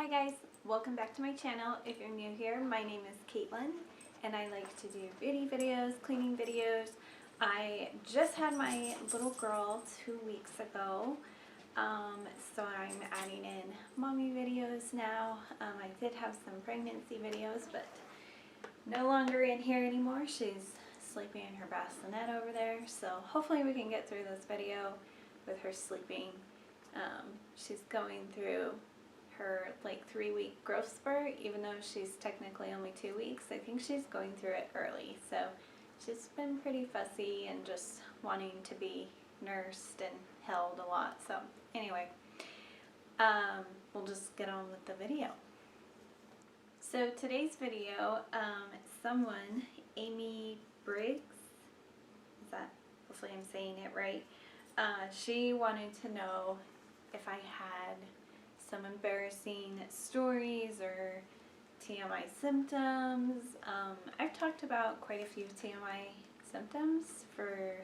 Hi guys, welcome back to my channel. If you're new here, my name is Caitlin and I like to do beauty videos, cleaning videos. I just had my little girl 2 weeks ago, so I'm adding in mommy videos now. I did have some pregnancy videos, but no longer in here anymore. She's sleeping in her bassinet over there, so hopefully we can get through this video with her sleeping. She's going through her like 3-week growth spurt, even though she's technically only 2 weeks. I think she's going through it early, so she's been pretty fussy and just wanting to be nursed and held a lot. So anyway, we'll just get on with the video. So today's video, someone, Amy Briggs, hopefully I'm saying it right, she wanted to know if I had some embarrassing stories or TMI symptoms. I've talked about quite a few TMI symptoms for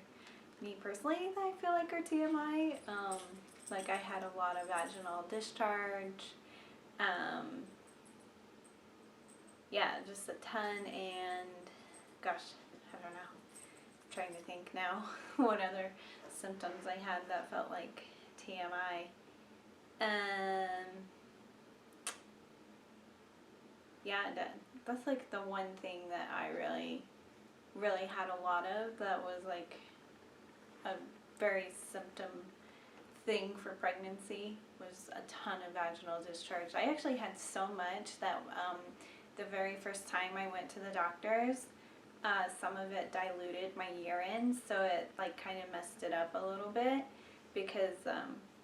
me personally that I feel like are TMI. Like I had a lot of vaginal discharge. Yeah, just a ton, and gosh, I don't know. I'm trying to think now what other symptoms I had that felt like TMI. Yeah, that's like the one thing that I really had a lot of that was like a very symptom thing for pregnancy, was a ton of vaginal discharge. I actually had so much that the very first time I went to the doctors, some of it diluted my urine, so it like kind of messed it up a little bit because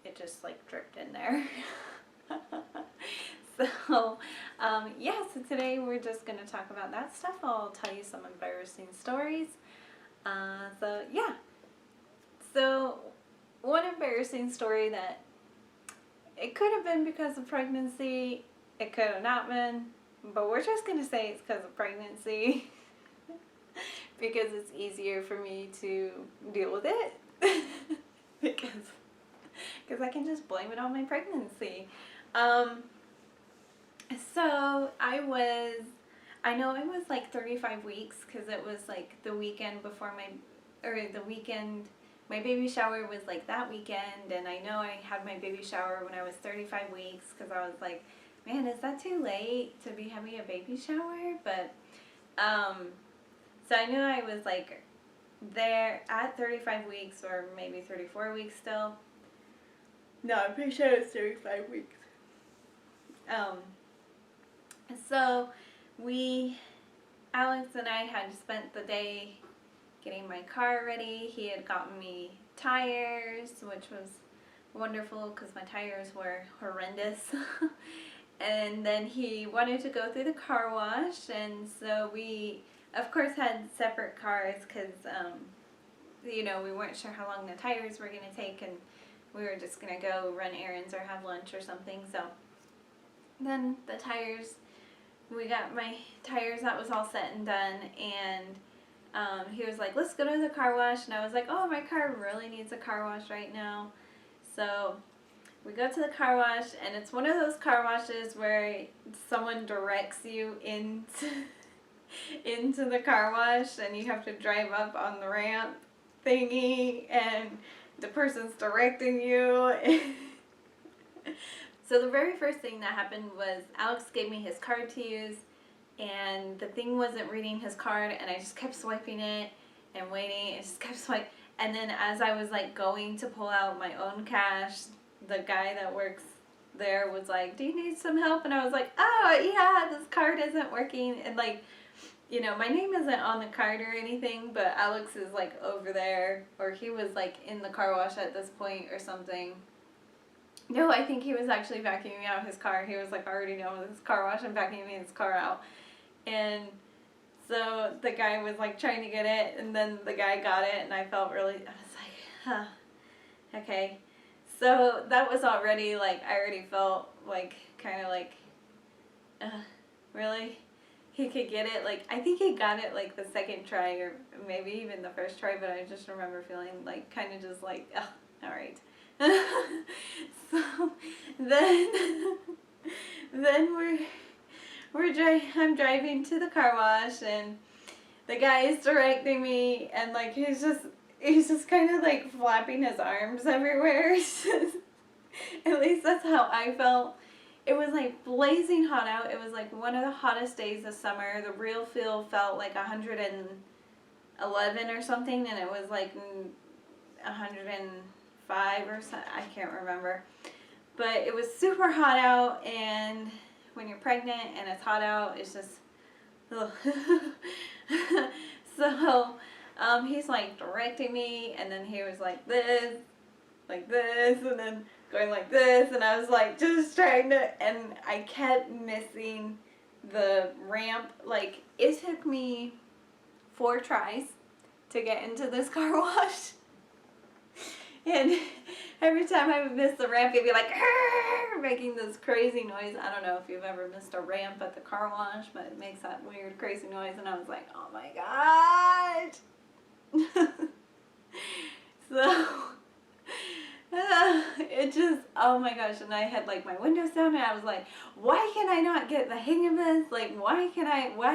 it just like dripped in there. So yeah, so today we're just going to talk about that stuff. I'll tell you some embarrassing stories. So yeah, so one embarrassing story that it could have been because of pregnancy, it could have not been, but we're just going to say it's because of pregnancy because it's easier for me to deal with it because I can just blame it on my pregnancy. So I know it was like 35 weeks because it was like the weekend before my baby shower was like that weekend, and I know I had my baby shower when I was 35 weeks because I was like, man, is that too late to be having a baby shower? But, so I knew I was like there at 35 weeks or maybe 34 weeks still. No, I'm pretty sure it's 35 weeks. So Alex and I had spent the day getting my car ready. He had gotten me tires, which was wonderful because my tires were horrendous. And then he wanted to go through the car wash, and so we of course had separate cars because you know, we weren't sure how long the tires were going to take, and we were just going to go run errands or have lunch or something. So then the tires, we got my tires, that was all set and done, and he was like, let's go to the car wash, and I was like, oh, my car really needs a car wash right now. So we go to the car wash, and it's one of those car washes where someone directs you into the car wash, and you have to drive up on the ramp thingy, and the person's directing you. So the very first thing that happened was Alex gave me his card to use, and the thing wasn't reading his card, and I just kept swiping it and waiting, and just kept swiping. And then as I was like going to pull out my own cash, the guy that works there was like, do you need some help? And I was like, oh yeah, this card isn't working. And like, you know, my name isn't on the card or anything, but Alex is like over there, or he was like in the car wash at this point or something. No, I think he was actually vacuuming out his car. He was like already done with his car wash and vacuuming his car out. And so the guy was like trying to get it, and then the guy got it, and I was like, huh, okay. So that was already like, I already felt like kind of like, really? He could get it? Like, I think he got it like the second try or maybe even the first try, but I just remember feeling like kind of just like, all right. So then then I'm driving to the car wash, and the guy is directing me, and like he's just kind of like flapping his arms everywhere. At least that's how I felt. It was like blazing hot out. It was like one of the hottest days of summer. The real feel felt like 111 or something, and it was like 105 or something. I can't remember. But it was super hot out, and when you're pregnant and it's hot out, it's just, ugh. So he's like directing me, and then he was like this, and then going like this, and I was like just trying to, and I kept missing the ramp. Like, it took me 4 tries to get into this car wash. And every time I would miss the ramp, it'd be like, making this crazy noise. I don't know if you've ever missed a ramp at the car wash, but it makes that weird, crazy noise. And I was like, oh my God. So, it just, oh my gosh. And I had like my windows down, and I was like, why can I not get the hang of this? Like, why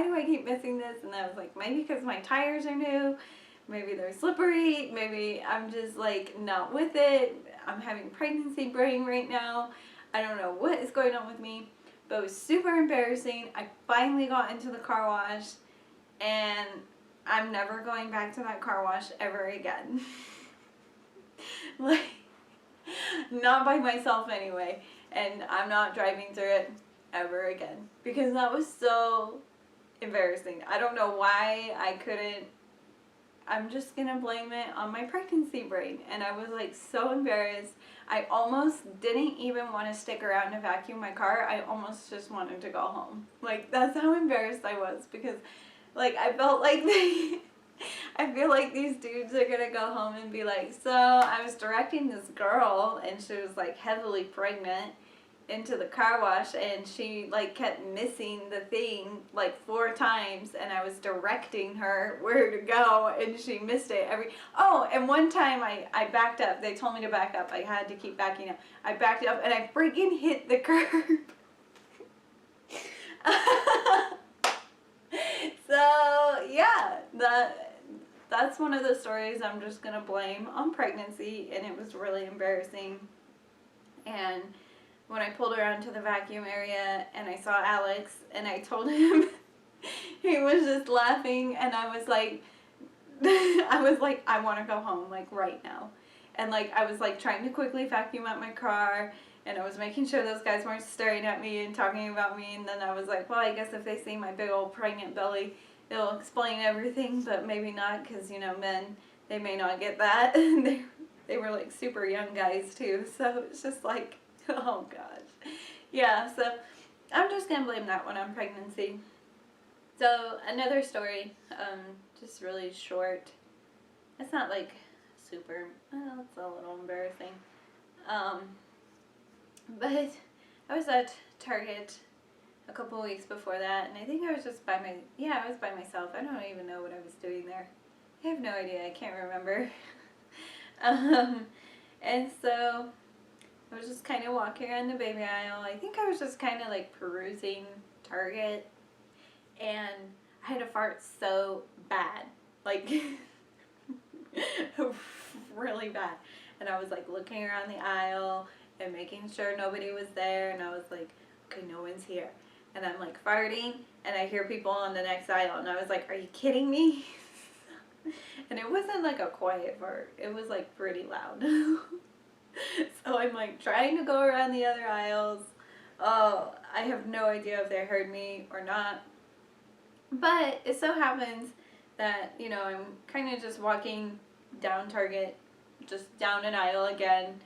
do I keep missing this? And I was like, maybe because my tires are new. Maybe they're slippery. Maybe I'm just like not with it. I'm having pregnancy brain right now. I don't know what is going on with me. But it was super embarrassing. I finally got into the car wash, and I'm never going back to that car wash ever again. Like, not by myself anyway. And I'm not driving through it ever again. Because that was so embarrassing. I don't know why I couldn't. I'm just going to blame it on my pregnancy brain. And I was like so embarrassed. I almost didn't even want to stick around to vacuum my car. I almost just wanted to go home. Like, that's how embarrassed I was. Because, like, I felt like I feel like these dudes are going to go home and be like, so I was directing this girl, and she was like heavily pregnant, into the car wash, and she like kept missing the thing like 4 times, and I was directing her where to go, and she missed it and one time I backed up. They told me to back up. I had to keep backing up. I backed up, and I freaking hit the curb. So yeah, that's one of the stories I'm just gonna blame on pregnancy, and it was really embarrassing. And when I pulled around to the vacuum area and I saw Alex, and I told him, he was just laughing, and I was like, I want to go home, like, right now. And, like, I was, like, trying to quickly vacuum out my car, and I was making sure those guys weren't staring at me and talking about me, and then I was like, well, I guess if they see my big old pregnant belly, it'll explain everything, but maybe not, because, you know, men, they may not get that. They were, like, super young guys, too, so it's just like, oh gosh. Yeah, so I'm just gonna blame that one on pregnancy. So another story, just really short. It's not like super, well, it's a little embarrassing. But I was at Target a couple of weeks before that, and I think I was just I was by myself. I don't even know what I was doing there. I have no idea. I can't remember. And so I was just kind of walking around the baby aisle. I think I was just kind of like perusing Target, and I had to fart so bad, like really bad. And I was like looking around the aisle and making sure nobody was there, and I was like, okay, no one's here. And I'm like farting, and I hear people on the next aisle, and I was like, are you kidding me? And it wasn't like a quiet fart. It was like pretty loud. So I'm like trying to go around the other aisles. Oh, I have no idea if they heard me or not. But it so happens that, you know, I'm kind of just walking down Target, just down an aisle again,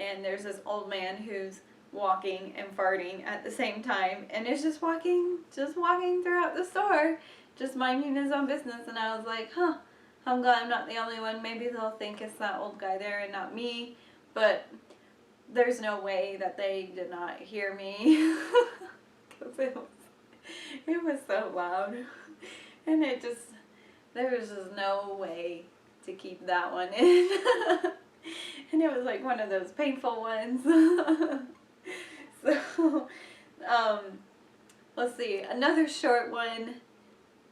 and there's this old man who's walking and farting at the same time, and is just walking throughout the store, just minding his own business. And I was like, I'm glad I'm not the only one. Maybe they'll think it's that old guy there and not me. But there's no way that they did not hear me, because it was so loud, and there was just no way to keep that one in. And it was like one of those painful ones. So Let's see, another short one.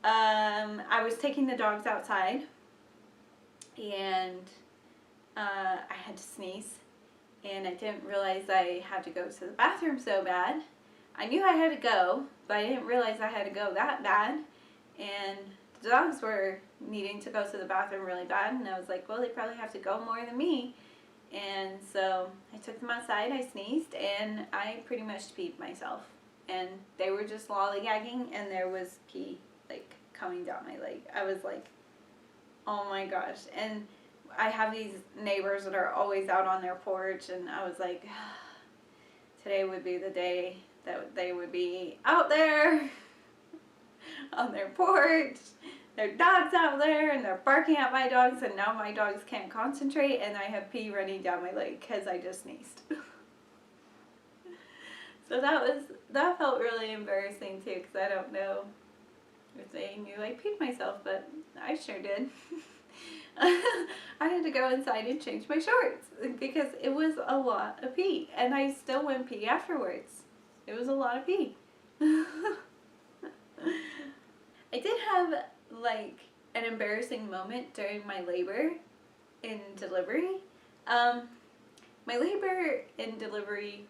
I was taking the dogs outside, and I had to sneeze, and I didn't realize I had to go to the bathroom so bad. I knew I had to go, but I didn't realize I had to go that bad, and the dogs were needing to go to the bathroom really bad, and I was like, well, they probably have to go more than me. And so I took them outside, I sneezed, and I pretty much peed myself. And they were just lollygagging, and there was pee, like, coming down my leg. I was like, oh my gosh. And I have these neighbors that are always out on their porch, and I was like, today would be the day that they would be out there on their porch. Their dog's out there, and they're barking at my dogs, and now my dogs can't concentrate, and I have pee running down my leg because I just sneezed. So that felt really embarrassing too, because I don't know if they knew I peed myself, but I sure did. I had to go inside and change my shorts because it was a lot of pee, and I still went pee afterwards. It was a lot of pee. I did have like an embarrassing moment during my labor and delivery. My labor and delivery,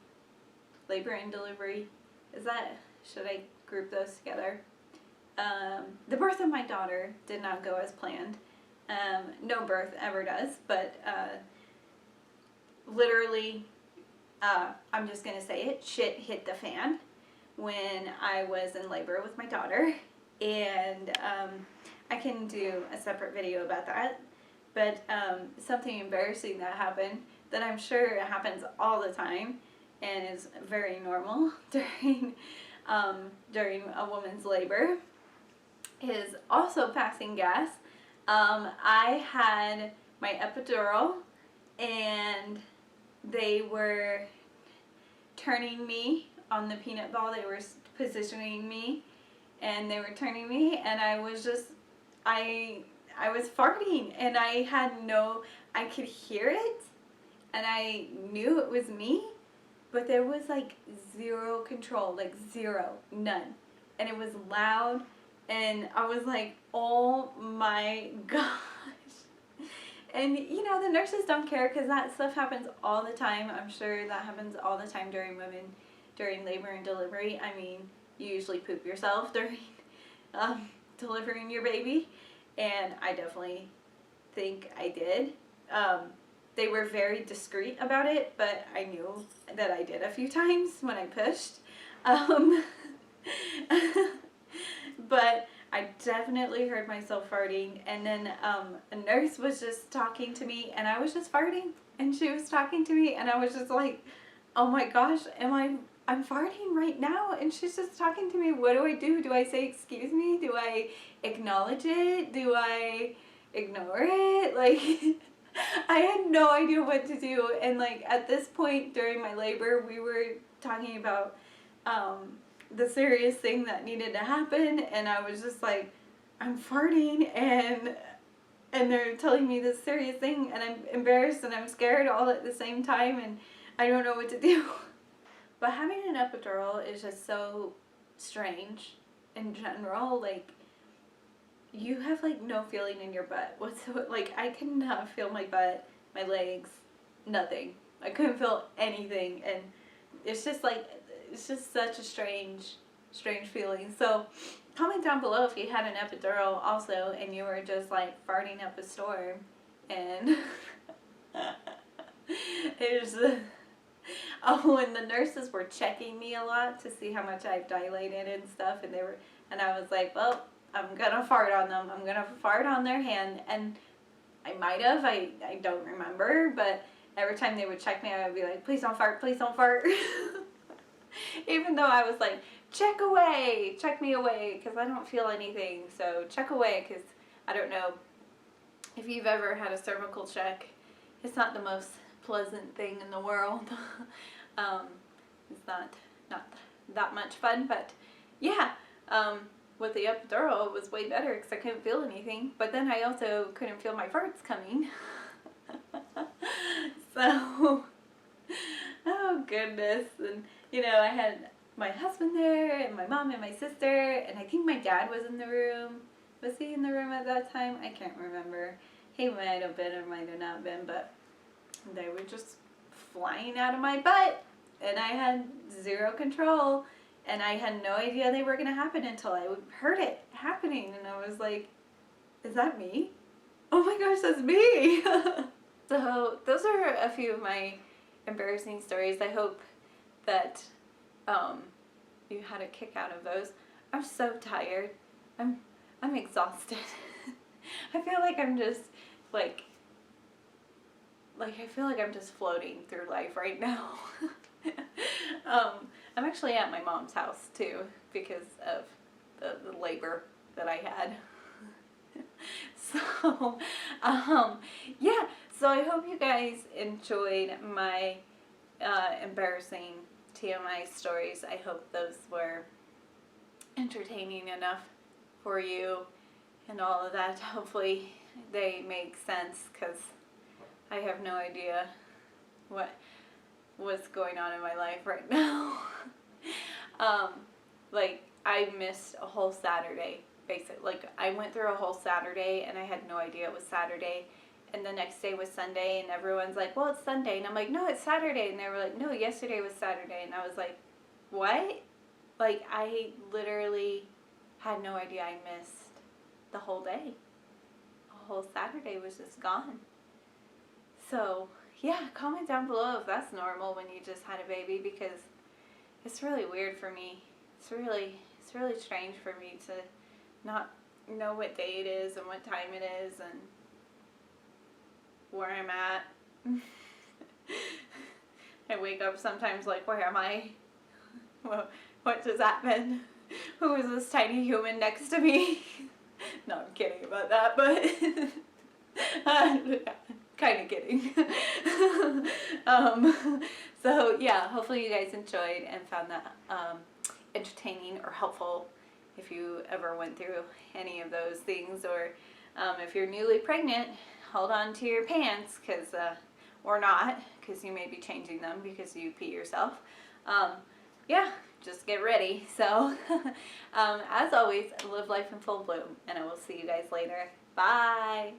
is that, should I group those together? The birth of my daughter did not go as planned. No birth ever does, but literally, I'm just going to say it, shit hit the fan when I was in labor with my daughter, and I can do a separate video about that, but something embarrassing that happened that I'm sure happens all the time and is very normal during a woman's labor is also passing gas. I had my epidural, and they were turning me on the peanut ball. They were positioning me, and they were turning me, and I was just, I was farting, and I could hear it, and I knew it was me, but there was like zero control, like zero, none, and it was loud, and I was like, oh my gosh. And you know, the nurses don't care because that stuff happens all the time. I'm sure that happens all the time during labor and delivery. I mean, you usually poop yourself during delivering your baby, and I definitely think I did. They were very discreet about it, but I knew that I did a few times when I pushed. But I definitely heard myself farting, and then a nurse was just talking to me, and I was just farting, and she was talking to me, and I was just like, oh my gosh, I'm farting right now, and she's just talking to me. What do I do? Do I say excuse me? Do I acknowledge it? Do I ignore it? Like, I had no idea what to do, and like at this point during my labor, we were talking about the serious thing that needed to happen, and I was just like, I'm farting, and they're telling me this serious thing, and I'm embarrassed and I'm scared all at the same time, and I don't know what to do. But having an epidural is just so strange in general. Like, you have like no feeling in your butt whatsoever. Like, I could not feel my butt, my legs, nothing. I couldn't feel anything, and it's just like, it's just such a strange feeling. So comment down below if you had an epidural also, and you were just like farting up a storm, and it was when the nurses were checking me a lot to see how much I've dilated and stuff, and I was like, well, I'm gonna fart on them. I'm gonna fart on their hand, and I might have. I don't remember, but every time they would check me, I would be like, please don't fart, please don't fart. Even though I was like, check me away, because I don't feel anything, so check away, because I don't know if you've ever had a cervical check. It's not the most pleasant thing in the world. It's not that much fun, but yeah, with the epidural it was way better because I couldn't feel anything, but then I also couldn't feel my farts coming. So, oh goodness. And you know, I had my husband there, and my mom and my sister, and I think my dad was in the room. Was he in the room at that time? I can't remember. He might have been or might have not been, but they were just flying out of my butt, and I had zero control, and I had no idea they were going to happen until I heard it happening, and I was like, is that me? Oh my gosh, that's me! So those are a few of my embarrassing stories. I hope that you had a kick out of those. I'm so tired. I'm exhausted. I feel like I'm just I feel like I'm just floating through life right now. I'm actually at my mom's house too because of the labor that I had. So, yeah, so I hope you guys enjoyed my embarrassing TMI stories. I hope those were entertaining enough for you and all of that. Hopefully they make sense because I have no idea what's going on in my life right now. I missed a whole Saturday, basically. Like, I went through a whole Saturday and I had no idea it was Saturday. And the next day was Sunday, and everyone's like, well, it's Sunday. And I'm like, no, it's Saturday. And they were like, no, yesterday was Saturday. And I was like, what? Like, I literally had no idea I missed the whole day. The whole Saturday was just gone. So, yeah, comment down below if that's normal when you just had a baby, because it's really weird for me. It's really strange for me to not know what day it is and what time it is and where I'm at. I wake up sometimes like, where am I? What just happened? Who is this tiny human next to me? No, I'm kidding about that, but kind of kidding. So yeah, hopefully you guys enjoyed and found that entertaining or helpful if you ever went through any of those things, or if you're newly pregnant, hold on to your pants, cause or not, because you may be changing them because you pee yourself. Yeah, just get ready. So as always, live life in full bloom, and I will see you guys later. Bye.